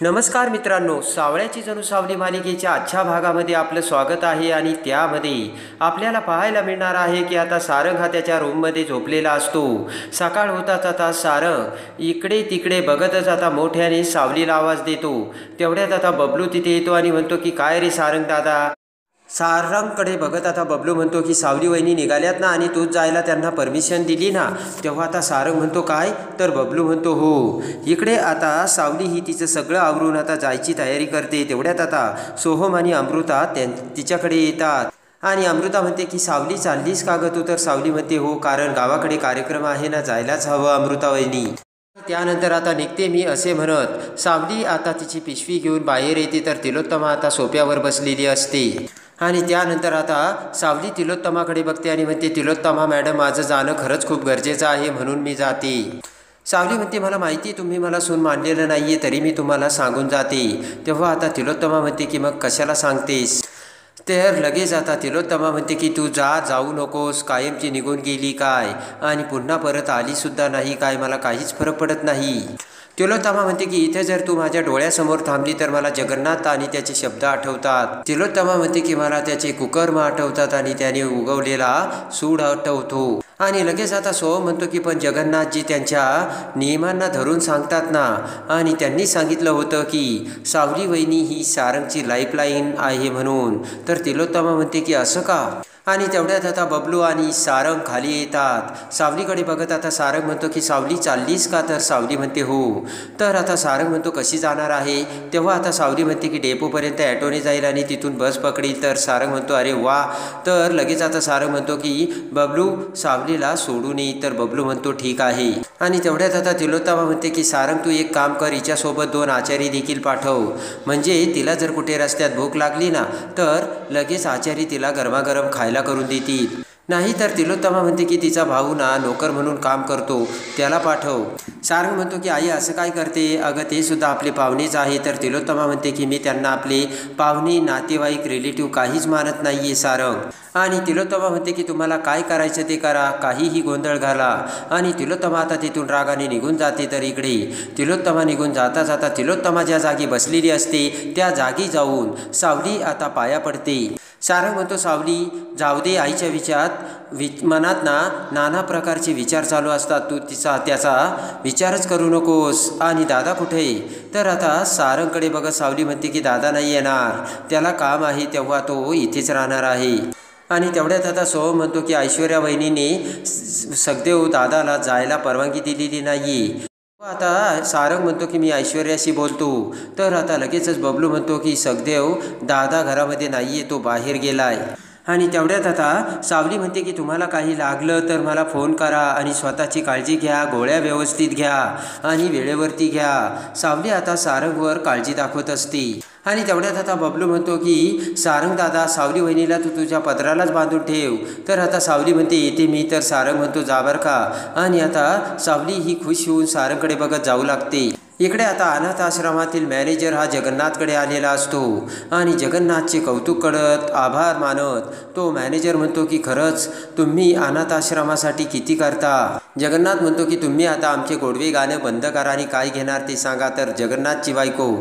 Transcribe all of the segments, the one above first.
नमस्कार मित्रांनो, सावळ्याची जणू सावली मालिकेच्या आजच्या भागामध्ये आपलं स्वागत आहे. आणि त्यामध्ये आपल्याला पाहायला मिळणार आहे की आता सारंग हा त्याच्या रूममध्ये झोपलेला असतो. सकाळ होताच आता सारंग इकडे तिकडे बघतच आता मोठ्याने सावलीला आवाज देतो. तेवढ्यात आता बबलू तिथे येतो आणि म्हणतो की काय रे सारंग दादा. सारंगकडे बघत आता बबलू म्हणतो की सावली वहिनी निघाल्यात ना आणि तूच जायला त्यांना परमिशन दिली ना. तेव्हा आता सारंग म्हणतो काय, तर बबलू म्हणतो हो. इकडे आता सावली ही तिचं सगळं आवरून आता जायची तयारी करते. तेवढ्यात आता सोहम आणि अमृता तिच्याकडे येतात आणि अमृता म्हणते की सावली चाललीस का गं तू. तर सावली म्हणते हो, कारण गावाकडे कार्यक्रम आहे ना, जायलाच हवं अमृता वहिनी. त्यानंतर आता निघते मी असे म्हणत सावली आता तिची पिशवी घेऊन बाहेर येते. तर तिलोत्तमा आता सोप्यावर बसलेली असते आणि त्यानंतर आता सावली तिलोत्तमाकडे बघते आणि म्हणते तिलोत्तमा मॅडम, माझं जाणं खरंच खूप गरजेचं आहे म्हणून मी जाते. सावली म्हणते मला माहिती तुम्ही मला सून मानलेलं नाही आहे, तरी मी तुम्हाला सांगून जाते. तेव्हा आता तिलोत्तमा म्हणते की मग कशाला सांगतेस. तर लगेच आता तिलोत्तमा म्हणते की तू जाऊ नकोस, कायमची निघून गेली काय आणि पुन्हा परत आलीसुद्धा नाही काय, मला काहीच फरक पडत नाही. तिलोत्तमा म्हणते की इथे जर तू माझ्या डोळ्यासमोर थांबली तर मला जगन्नाथ आणि त्याचे शब्द आठवतात. तिलोत्तमा म्हणते की मला त्याचे कुकर्म आठवतात आणि त्याने उगवलेला सूड आठवतो. आणि लगेच आता सोहम म्हणतो की पण जगन्नाथजी त्यांच्या नियमांना धरून सांगतात ना, आणि त्यांनी सांगितलं होतं की सावली वहिनी ही सारंगची लाईफलाईन आहे म्हणून. तर तिलोत्तमा म्हणते की असं का. आणि तेवढ्यात आता बबलू आणि सारंग खाली येतात. सावलीकडे बघत आता सारंग म्हणतो की सावली चाललीस का. तर सावली म्हणते हो. तर आता सारंग म्हणतो कशी जाणार आहे. तेव्हा आता सावली म्हणते की डेपोपर्यंत ॲटोने जाईल आणि तिथून बस पकडेल. तर सारंग म्हणतो अरे वा. तर लगेच आता सारंग म्हणतो की बबलू सावलीला सोडून येईल. तर बबलू म्हणतो ठीक आहे. आणि तेवढ्यात आता तिलोत्तमा म्हणते की सारंग तू एक काम कर, हिच्यासोबत 2 आचारी देखील पाठव, म्हणजे तिला जर कुठे रस्त्यात भूक लागली ना तर लगेच आचारी तिला गरमागरम खायला करून देतील. नाही तर तिलोत्तमा म्हणते की तिचा भाऊ ना नोकर म्हणून काम करतो, त्याला पाठव. सारंग म्हणतो की आई असं काय करते, अगं ते सुद्धा आपले पाहुणेच आहे. तर तिलोत्तमा म्हणते की मी त्यांना आपले पाहुणे नातेवाईक रिलेटिव्ह काहीच मानत नाही आहे सारंग. आणि तिलोत्तमा म्हणते की तुम्हाला काय करायचं ते करा, काहीही गोंधळ घाला. आणि तिलोत्तमा आता तिथून रागाने निघून जाते. तर इकडे तिलोत्तमा निघून जाता जाता तिलोत्तमा ज्या जागी बसलेली असते त्या जागी जाऊन सावली आता पाया पडते. सारंग म्हणतो सावली जाऊ दे, आईच्या मनात ना नाना प्रकारचे विचार चालू असतात, तू त्याचा विचारच करू नकोस. आणि दादा कुठे. तर आता सारंगकडे बघत सावली म्हणते की दादा नाही येणार, त्याला काम आहे, तेव्हा तो इथेच राहणार आहे. आणि तेवढ्यात आता सोहम म्हणतो की ऐश्वर्या वहिनीने सगदेव दादाला जायला परवानगी दिलेली नाही. आता सारंग म्हणतो की मी ऐश्वर्याशी बोलतो. तर आता लगेचच बबलू म्हणतो की सगदेव दादा घरामध्ये नाही आहे, तो बाहेर गेलाय. आणि तेवढ्यात आता सावली म्हणते की तुम्हाला काही लागलं तर मला फोन करा आणि स्वतःची काळजी घ्या, गोळ्या व्यवस्थित घ्या आणि वेळेवरती घ्या. सावली आता सारंगवर काळजी दाखवत असते. आणि तेवढ्यात आता बबलू म्हणतो की सारंग दादा सावली वहिनीला तू तुझ्या पदरालाच बांधून ठेव. तर आता सावली म्हणते येते मी. तर सारंग म्हणतो जा बरं का. आणि आता सावली ही खुश होऊन सारंगकडे बघत जाऊ लागते. इकडे आता अनाथ आश्रमातील मॅनेजर हा जगन्नाथकडे आलेला असतो आणि जगन्नाथचे कौतुक करत आभार मानत तो मॅनेजर म्हणतो की खरंच तुम्ही अनाथ आश्रमासाठी किती करता. जगन्नाथ म्हणतो की तुम्ही आता आमचे गोडवे गाणं बंद करा आणि काय घेणार ते सांगा. तर जगन्नाथची बायको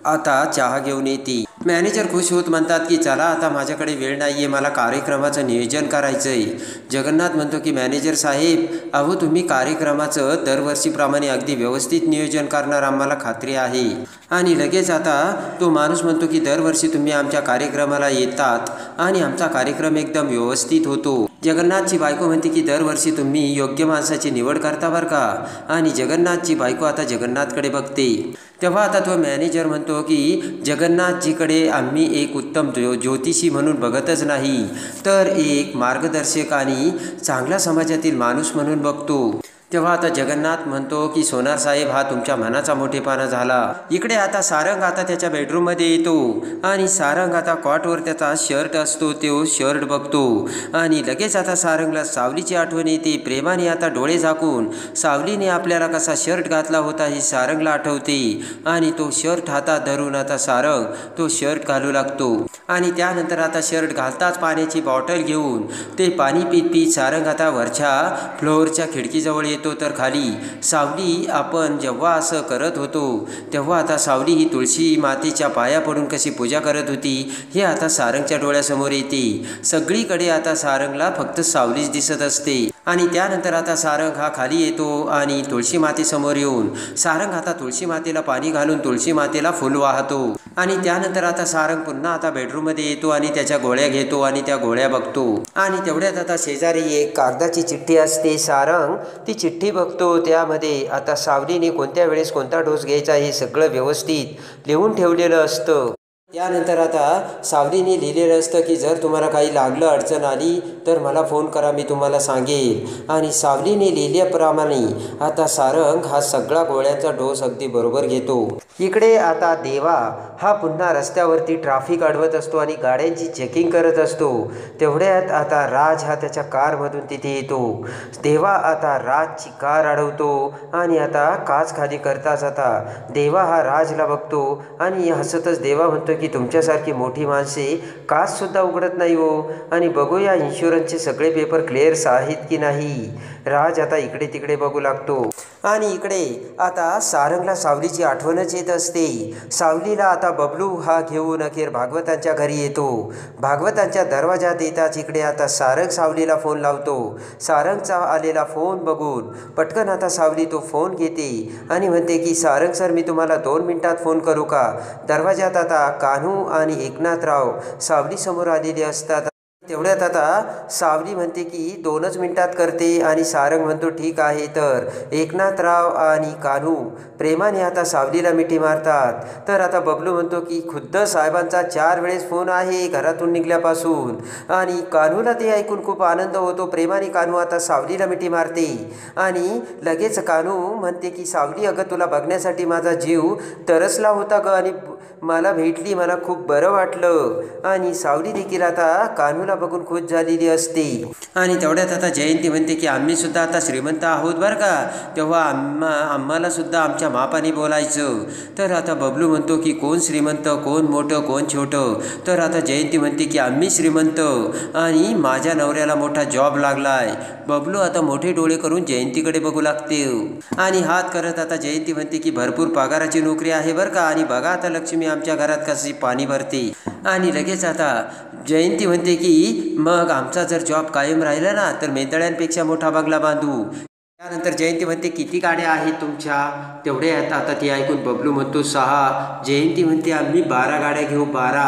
आता चहा घेऊन येते. मॅनेजर खुश होत म्हणतात की चला आता माझ्याकडे वेळ नाही आहे, मला कार्यक्रमाचं नियोजन करायचं आहे. जगन्नाथ म्हणतो की मॅनेजर साहेब अहो तुम्ही कार्यक्रमाचं दरवर्षीप्रमाणे अगदी व्यवस्थित नियोजन करणार आम्हाला खात्री आहे. आणि लगेच आता तो माणूस म्हणतो की दरवर्षी तुम्ही आमच्या कार्यक्रमाला येतात आणि आमचा कार्यक्रम एकदम व्यवस्थित होतो. जगन्नाथची बायको म्हणते की दरवर्षी तुम्ही योग्य माणसाची निवड करता बरं का. आणि जगन्नाथची बायको आता जगन्नाथकडे बघते. तेव्हा आता तो मॅनेजर म्हणतो की जगन्नाथजीकडे आम्ही एक उत्तम ज्योतिषी म्हणून बघतच नाही, तर एक मार्गदर्शक आणि चांगला समाजातील माणूस म्हणून बघतो. तेव्हा आता जगन्नाथ म्हणतो की सोनार साहेब हा तुमच्या मनाचा मोठेपणा झाला. इकडे आता सारंग आता त्याच्या बेडरूममध्ये येतो आणि सारंग आता कॉटवर त्याचा शर्ट असतो तो शर्ट बघतो. आणि लगेच आता सारंगला सावलीची आठवण येते. प्रेमाने आता डोळे झाकून सावलीने आपल्याला कसा शर्ट घातला होता हे सारंगला आठवते. आणि तो शर्ट हातात धरून आता सारंग तो शर्ट घालू लागतो. आणि त्यानंतर आता शर्ट घालताच पाण्याची बॉटल घेऊन ते पाणी पीत पीत सारंग आता वरच्या फ्लोअरच्या खिडकीजवळ येतो तर खाली सावली आपण जेव्हा असं करत होतो तेव्हा आता सावली ही तुळशी मातेच्या पाया पडून कशी पूजा करत होती हे आता सारंगच्या डोळ्यासमोर येते। सगळीकडे आता सारंगला फक्त सावलीच दिसत असते आणि त्यानंतर आता सारंग हा खाली येतो आणि तुळशी मातेसमोर येऊन सारंग आता तुळशी मातेला पाणी घालून तुळशी मातेला फुल वाहतो आणि त्यानंतर आता सारंग पुन्हा आता बेडरूममध्ये येतो आणि त्याच्या गोळ्या घेतो आणि त्या गोळ्या बघतो आणि तेवढ्यात आता शेजारी एक कागदाची चिठ्ठी असते। सारंग ती चिठ्ठी बघतो, त्यामध्ये आता सावलीने कोणत्या वेळेस कोणता डोस घ्यायचा हे सगळं व्यवस्थित लिहून ठेवलेलं असतं। त्यानंतर आता सावलीने लिहिलेलं असतं की जर तुम्हाला काही लागलं अडचण आली तर मला फोन करा, मी तुम्हाला सांगेल। आणि सावलीने लिहिल्याप्रमाणे आता सारंग हा सगळा गोळ्यांचा डोस अगदी बरोबर घेतो। इकडे आता देवा हा पुन्हा रस्त्यावरती ट्रॅफिक अडवत असतो आणि गाड्यांची चेकिंग करत असतो। तेवढ्यात आता राज हा त्याच्या कारमधून तिथे येतो। देवा आता राजची कार अडवतो आणि आता काच खाली करताच आता देवा हा राजला बघतो आणि हसतच देवा म्हणतो की तुमच्यासारखी मोठी माणसे काचसुद्धा उघडत नाही हो, आणि बघूया इन्शुरन्सचे सगळे पेपर क्लिअर्स आहेत की नाही। राज आता इकडे तिकडे बघू लागतो आणि इकडे आता सारंगला सावलीची आठवणच येत असते। सावलीला आता बबलू हा घेऊन अखेर भागवतांच्या घरी येतो। भागवतांच्या दरवाजात येताच इकडे आता सारंग सावलीला फोन लावतो। सारंगचा आलेला फोन बघून पटकन आता सावली तो फोन घेते आणि म्हणते की सारंग सर, मी तुम्हाला 2 मिनिटात फोन करू का? दरवाजात आता कान्हू आणि एकनाथराव सावलीसमोर आलेले असतात। तेवढ्यात आता सावली म्हणते की 2च मिनिटात करते आणि सारंग म्हणतो ठीक आहे। तर एकनाथराव आणि कान्हू प्रेमाने आता सावलीला मिठी मारतात। तर आता बबलू म्हणतो की खुद्द साहेबांचा 4 वेळेस फोन आहे घरातून निघल्यापासून, आणि कान्हूला ते ऐकून खूप आनंद होतो। प्रेमाने कान्हू आता सावलीला मिठी मारते आणि लगेच कान्हू म्हणते की सावली, अगं तुला बघण्यासाठी माझा जीव तरसला होता ग, आणि मला भेटली, मला खूप बरं वाटलं। आणि सावली देखील आता कान्हूला बघून खुश झालेली असते। आणि तेवढ्यात आता जयंती म्हणते की आम्ही सुद्धा आता श्रीमंत आहोत बरं का, तेव्हा आम्हाला सुद्धा आमच्या मापाने बोलायचं। तर आता बबलू म्हणतो की कोण श्रीमंत, कोण मोठं, कोण छोटं? तर आता जयंती म्हणते की आम्ही श्रीमंत आणि माझ्या नवऱ्याला मोठा जॉब लागलाय। बबलू आता मोठे डोळे करून जयंतीकडे बघू लागते आणि हात करत आता जयंती म्हणते की भरपूर पगाराची नोकरी आहे बरं का, आणि बघा आता लक्ष्मी आमच्या घरात कशी पाणी भरते। आणि लगेच आता जयंती म्हणते की मग आमचा जर जॉब कायम राहिला ना तर मेंदळ्यांपेक्षा मोठा बंगला बांधू। त्यानंतर जयंती म्हणते किती गाड्या आहेत तुमच्या? तेवढे आहेत। आता ती ऐकून बबलू म्हणतो 6। जयंती म्हणते आम्ही 12 गाड्या घेऊ, 12।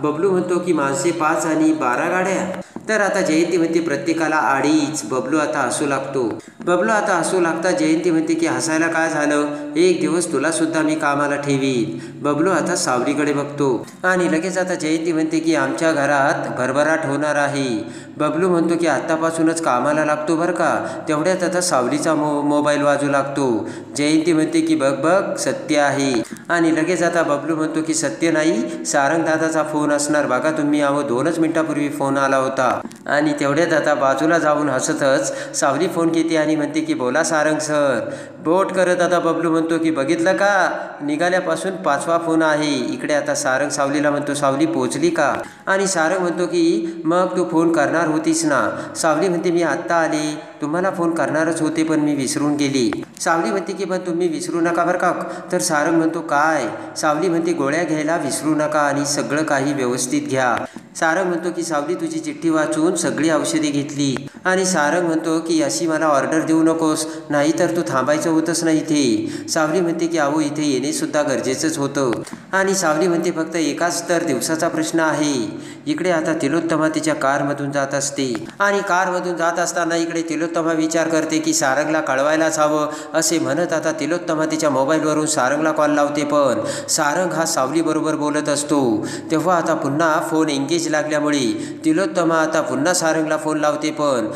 बबलू म्हणतो की माणसे 5 आणि 12 गाड्या? तर आता जयंती म्हणते प्रत्येकाला 2.5। बबलू आता हसू लागतो। बबलू आता हसू लागता जयंती म्हणते की हसायला काय झालं, एक दिवस तुला सुद्धा मी कामाला ठेवीन। बबलू आता सावलीकडे बघतो आणि लगेच आता जयंती म्हणते की आमच्या घरात भरभराट होणार आहे। बबलू म्हणतो की आत्तापासूनच कामाला लागतो बरं का। तेवढ्यात आता सावलीचा मोबाईल वाजू लागतो। जयंती म्हणते की बघ बघ सत्य आहे, आणि लगेच आता बबलू म्हणतो की सत्य नाही, सारंग दादाचा फोन असणार, बघा तुम्ही, अहो 2च मिनिटापूर्वी फोन आला होता। आणि तेवढ्यात आता बाजूला जाऊन हसतच सावली फोन घेते आणि म्हणते की बोला सारंग सर। बोट करत आता बबलू म्हणतो की बघितलं का, निघाल्यापासून 5वा फोन आहे। इकडे आता सारंग सावलीला म्हणतो सावली पोचली का? आणि सारंग म्हणतो की मग तू फोन करणार होतीस ना? सावली म्हणते मी आत्ता आले, तुम्हाला फोन करणारच होते पण मी विसरून गेली। सावली म्हणते की पण तुम्ही विसरू नका बरं का। तर सारंग म्हणतो काय? सावली म्हणते गोळ्या घ्यायला विसरू नका आणि सगळं काही व्यवस्थित घ्या। सारंग म्हणतो की सावली तुझी चिठ्ठी वाचून सगळी औषधे घेतली। आणि सारंग म्हणतो की अशी मला ऑर्डर देऊ नकोस, नाही तर तू थांबायचं होतंच नाही इथे। सावली म्हणते की अहो इथे येणे सुद्धा गरजेचंच होतं। आणि सावली म्हणते फक्त एकाच तर दिवसाचा प्रश्न आहे। इकडे आता तिलोत्तमा तिच्या कारमधून जात असते आणि कारमधून जात असताना इकडे तिलोत्तमा विचार करते की सारंगला कळवायलाच हवं असे म्हणत आता तिलोत्तमा तिच्या मोबाईलवरून सारंगला कॉल लावते, पण सारंग हा सावलीबरोबर बोलत असतो। तेव्हा आता पुन्हा फोन एंगेज लागल्यामुळे तिलोत्तमा आता पुन्हा सारंगला फोन लावते, पण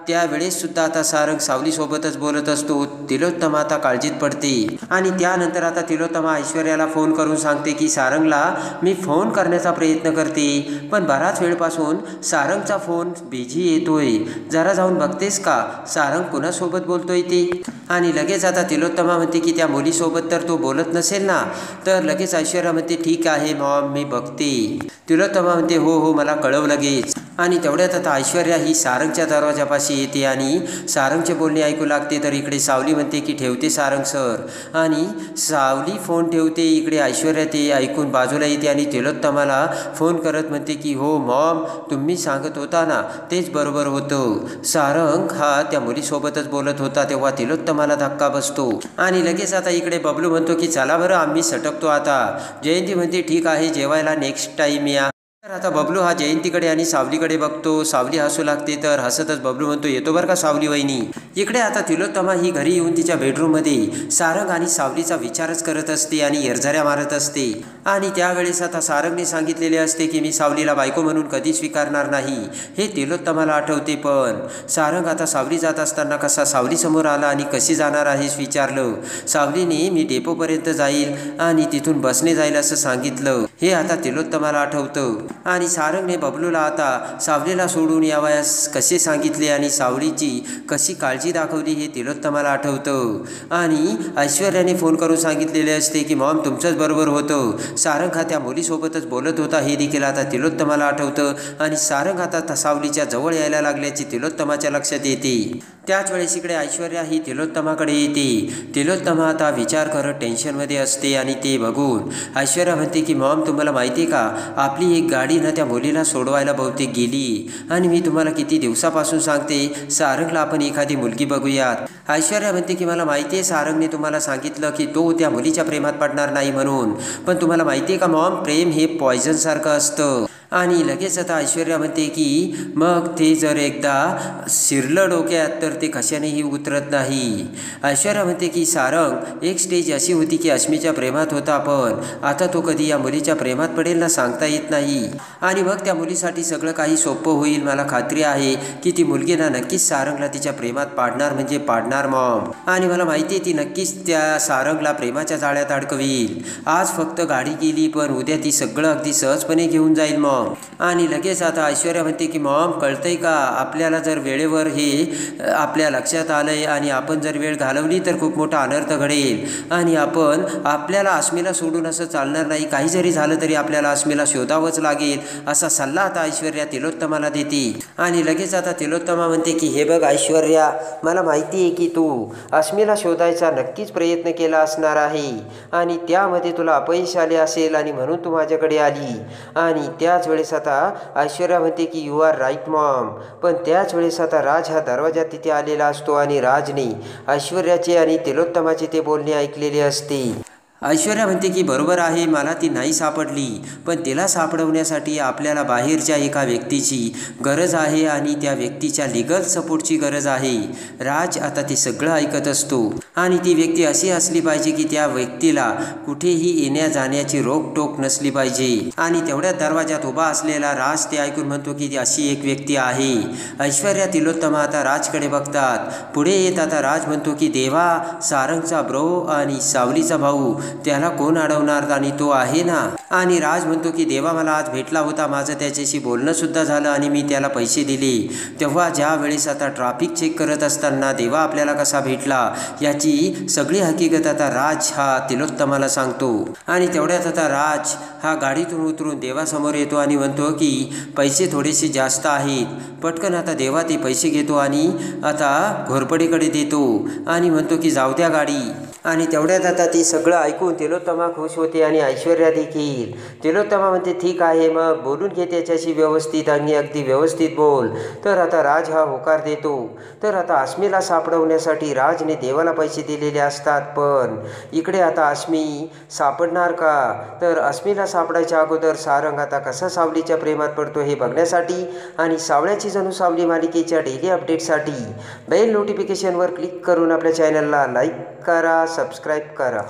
त्यावेळेस सुद्धा आता सारंग सावलीसोबतच बोलत असतो। तिलोत्तमा आता काळजीत पडते आणि त्यानंतर आता तिलोत्तमा ऐश्वर्याला फोन करून सांगते की सारंगला मी फोन करण्याचा प्रयत्न करते, पण बराच वेळपासून सारंगचा फोन बिझी येतोय, जरा जाऊन बघतेस का सारंग कुणासोबत बोलतोय ते? आणि लगेच आता तिलोत्तमा म्हणते की त्या मुलीसोबत तर तो बोलत नसेल ना? तर लगेच ऐश्वर्या म्हणते ठीक आहे मॉम, मी बघते। तिलोत्तमा म्हणते हो हो मला कळव लगेच। आणि तेवढ्यात आता ऐश्वर्या ही सारंगच्या दरवाजापाशी येते आणि सारंगचे बोलणे ऐकू लागते. तर इकडे सावली म्हणते की ठेवते सारंग सर. आणि सावली फोन ठेवते. इकडे ऐश्वर्या ते ऐकून बाजूला येते आणि तिलोत्तमाला फोन करत म्हणते की हो मॉम, तुम्ही सांगत होता ना तेच बरोबर होतं. सारंग हा त्या मुलीसोबतच बोलत होता. तेव्हा तिलोत्तमाला धक्का बसतो आणि लगेच आता इकडे बबलू म्हणतो की चला बरं आम्ही सटकतो आता. जयंती म्हणते ठीक आहे, जेवायला नेक्स्ट टाईम या. तर आता बबलू हा जयंतीकडे आणि सावलीकडे बघतो. सावली हसू लागते. तर हसतच बबलू म्हणतो येतो बरं का सावली वहिनी. इकडे आता तिलोत्तमा ही घरी येऊन तिच्या बेडरूममध्ये सारंग आणि सावलीचा विचारच करत असते आणि येरझाऱ्या मारत असते. आणि त्यावेळेस आता सारंगने सांगितलेले असते की मी सावलीला बायको म्हणून कधी स्वीकारणार नाही, हे तिलोत्तमाला आठवते. पण सारंग आता सावली जात असताना कसा सावलीसमोर आला आणि कशी जाणार आहेस विचारलं. सावलीने मी डेपोपर्यंत जाईल आणि तिथून बसने जाईल असं सांगितलं. हे आता तिलोत्तमाला आठवतं. आणि सारंगने बबलूला आता सावलीला सोडून यावयास कसे सांगितले आणि सावलीची कशी काळजी दाखवली हे तिलोत्तमाला आठवतं. आणि ऐश्वर्याने फोन करून सांगितलेले असते की मॉम तुमचंच बरोबर होतं, सारंग हा त्या मुलीसोबतच बोलत होता हे देखील आता तिलोत्तमाला आठवतं. आणि सारंग आता सावलीच्या जवळ यायला लागल्याची तिलोत्तमाच्या लक्षात येते. त्याच वेळेस इकडे ऐश्वर्या ही तिलोत्तमाकडे येते. तिलोत्तमा आता विचार करत टेन्शनमध्ये असते आणि ते बघून ऐश्वर्या म्हणते की मॉम तुम्हाला माहिती आहे का, आपली एक गाडी ना त्या मुलीला सोडवायला बहुतेक गेली. आणि मी तुम्हाला किती दिवसापासून सांगते सारंगला आपण एखादी मुलगी बघूयात. ऐश्वर्या म्हणते की मला माहिती आहे सारंगने तुम्हाला सांगितलं की तो त्या मुलीच्या प्रेमात पडणार नाही म्हणून, पण तुम्हाला माहिती आहे का मॉम, प्रेम हे पॉयझनसारखं असतं. आणि लगेच आता ऐश्वर्या म्हणते की मग ते जर एकदा शिरलं डोक्यात तर ते कशानेही उतरत नाही. ऐश्वर्या म्हणते की सारंग एक स्टेज अशी होती की अस्मीच्या प्रेमात होता, पण आता तो कधी या मुलीच्या प्रेमात पडेल ना सांगता येत नाही. आणि मग त्या मुलीसाठी सगळं काही सोपं होईल. मला खात्री आहे की ती मुलगी ना नक्कीच सारंगला तिच्या प्रेमात पाडणार म्हणजे पाडणार मॉम. आणि मला माहिती आहे ती नक्कीच त्या सारंगला प्रेमाच्या जाळ्यात अडकवील. आज फक्त गाडी गेली पण उद्या ती सगळं अगदी सहजपणे घेऊन जाईल मॉम. आणि लगेच आता ऐश्वर्या म्हणते की मॉम कळतंय का, आपल्याला जर वेळेवर हे आपल्या लक्षात आलंय आणि आपण जर वेळ घालवली तर खूप मोठा अनर्थ घडेल. आणि आपल्याला अस्मीला सोडून असं चालणार नाही, काही जरी झालं तरी आपल्याला अस्मीला शोधावंच लागेल असा सल्ला आता ऐश्वर्या तिलोत्तमाला देते. आणि लगेच आता तिलोत्तमा म्हणते की हे बघ ऐश्वर्या, मला माहिती आहे की तू अस्मीला शोधायचा नक्कीच प्रयत्न केला असणार आहे आणि त्यामध्ये तुला अपयश आले असेल आणि म्हणून तू माझ्याकडे आली. आणि त्याच वेळेस आता ऐश्वर्या म्हणते की यू आर राईट मॉम. पण त्याच वेळेस आता राज हा दरवाजात तिथे आलेला असतो आणि राजने ऐश्वर्याचे आणि तिलोत्तमाचे ते बोलणे ऐकलेले असते. ऐश्वर्या म्हणते की बरोबर आहे, मला ती नाही सापडली, पण तिला सापडवण्यासाठी आपल्याला बाहेरच्या एका व्यक्तीची गरज आहे आणि त्या व्यक्तीच्या लिगल सपोर्टची गरज आहे. राज आता ते सगळं ऐकत असतो आणि ती व्यक्ती अशी असली पाहिजे की त्या व्यक्तीला कुठेही येण्या जाण्याची रोकटोक नसली पाहिजे. आणि तेवढ्या दरवाजात उभा असलेला राज ते ऐकून म्हणतो की अशी एक व्यक्ती आहे. ऐश्वर्या तिलोत्तमा आता राजकडे बघतात. पुढे येत आता राज म्हणतो की देवा, सारंगचा ब्रो आणि सावलीचा भाऊ, त्याला कोण अडवणार आणि तो आहे ना. आणि राज म्हणतो की देवा मला आज भेटला होता, माझं त्याच्याशी बोलणं सुद्धा झालं आणि मी त्याला पैसे दिले. तेव्हा ज्या वेळेस आता ट्रॅफिक चेक करत असताना देवा आपल्याला कसा भेटला याची सगळी हकीकत आता राज हा तिलोत्तमाला सांगतो. आणि तेवढ्यात आता राज हा गाडीतून उतरून देवासमोर येतो आणि म्हणतो की पैसे थोडेसे जास्त आहेत. पटकन आता देवा ते पैसे घेतो आणि आता घोरपडीकडे देतो आणि म्हणतो की जाऊ द्या गाडी. आणि तेवढ्यात आता ती सगळं ऐकून तिलोत्तमा खुश होते आणि ऐश्वर्या देखील. तिलोत्तमा म्हणते ठीक आहे, मग बोलून घे त्याच्याशी व्यवस्थित आणि अगदी व्यवस्थित बोल. तर आता राज हा होकार देतो. तर आता अस्मीला सापडवण्यासाठी राजने देवाला पैसे दिलेले असतात, पण इकडे आता अस्मी सापडणार का. तर अस्मीला सापडायच्या अगोदर सारंग आता कसा सावलीच्या प्रेमात पडतो हे बघण्यासाठी आणि सावळ्याची जणू सावली मालिकेच्या डेली अपडेटसाठी बेल नोटिफिकेशनवर क्लिक करून आपल्या चॅनलला लाईक करा, सबस्क्राईब करा.